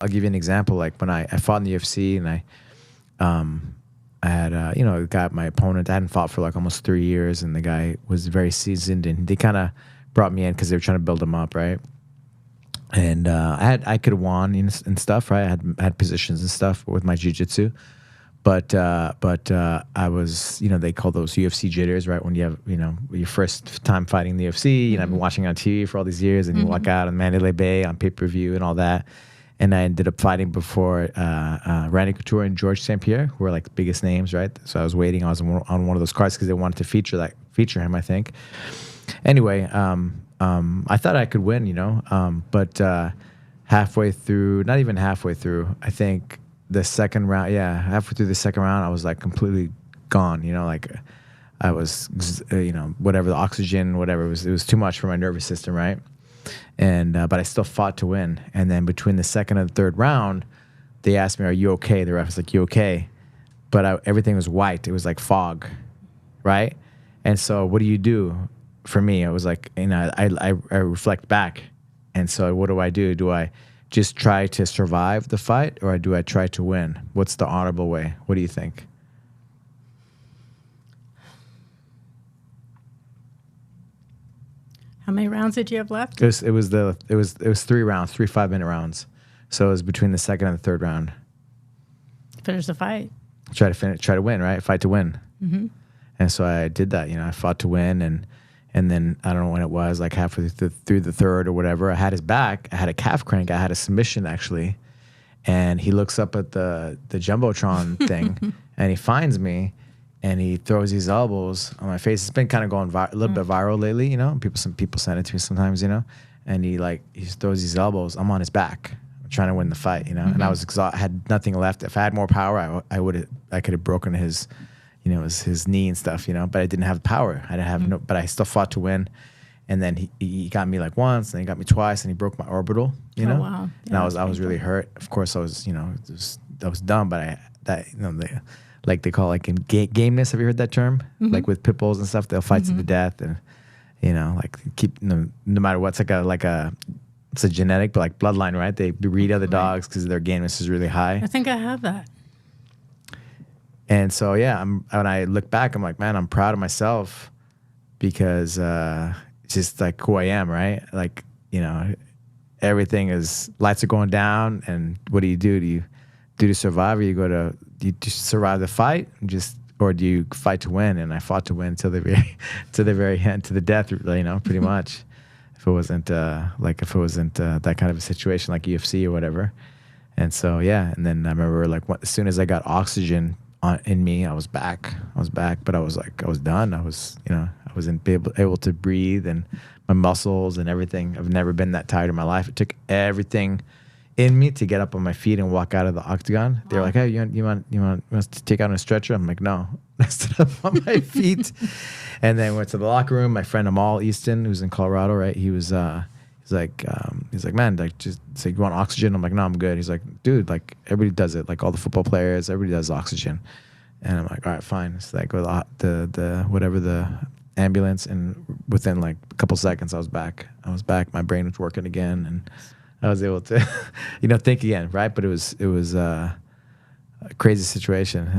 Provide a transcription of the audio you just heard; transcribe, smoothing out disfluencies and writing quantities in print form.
I'll give you an example. Like when I fought in the UFC and I had, got my opponent. I hadn't fought for like almost 3 years, and the guy was very seasoned, and they kind of brought me in because they were trying to build him up, right? And I could have won and stuff, right? I had positions and stuff with my jiu-jitsu, but I was, they call those UFC jitters, right? When you have, your first time fighting the UFC, I've been watching on TV for all these years, and you walk out on Mandalay Bay on pay-per-view and all that. And I ended up fighting before Randy Couture and George St. Pierre, who were like the biggest names, right? So I was waiting. I was on one of those cards because they wanted to feature him, I think. Anyway, I thought I could win, but halfway through, not even halfway through, I think the second round, halfway through the second round, I was like completely gone, like I was, whatever, the oxygen, whatever, it was too much for my nervous system, right? And but I still fought to win. And then between the second and the third round, they asked me, "Are you okay?" The ref was like, "You okay?" But everything was white. It was like fog, right? And so, what do you do? For me, it was like, I reflect back, and so what do? Do I just try to survive the fight, or do I try to win? What's the honorable way? What do you think? How many rounds did you have left? It was 3 rounds, 3 5-minute rounds. So it was between the second and the third round. Finish the fight. Try to win, right? Fight to win. Mm-hmm. And so I did that. I fought to win, and then I don't know when it was, like halfway through the third or whatever. I had his back. I had a calf crank. I had a submission actually, and he looks up at the jumbotron thing, and he finds me. And he throws these elbows on my face. It's been kind of going a little bit viral lately, Some people send it to me sometimes, And he throws these elbows. I'm on his back, I'm trying to win the fight, And I was exhausted. I had nothing left. If I had more power, I could have broken his, his knee and stuff, But I didn't have power. I didn't have but I still fought to win. And then he got me like once, and he got me twice, and he broke my orbital, Oh, wow. Yeah, and I was really hurt. Of course, I was, that was dumb, but like they call it, like in Gameness. Have you heard that term? Like with pit bulls and stuff, they'll fight to the death, and like keep no matter what. It's a genetic, but like bloodline, right? They breed other dogs because their gameness is really high. I think I have that. And so when I look back, I'm like, man, I'm proud of myself because it's just like who I am, right? Like everything is, lights are going down, and what do? Do you to survive, or do you survive the fight, or do you fight to win? And I fought to win till the very end, to the death, pretty much. If it wasn't that kind of a situation like UFC or whatever. And so and then I remember as soon as I got oxygen in me, I was back, but I was done. I wasn't able to breathe, and my muscles and everything. I've never been that tired in my life. It took everything in me to get up on my feet and walk out of the octagon. They're like, "Hey, you want us to take out on a stretcher?" I'm like, "No." I stood up on my feet, and then went to the locker room. My friend Amal Easton, who's in Colorado, right? He's like, "Man, like, just say you want oxygen." I'm like, "No, I'm good." He's like, "Dude, like everybody does it. Like all the football players, everybody does oxygen." And I'm like, "All right, fine." It's like with the whatever the ambulance, and within like a couple seconds, I was back. My brain was working again, and I was able to, think again, right? But it was a crazy situation.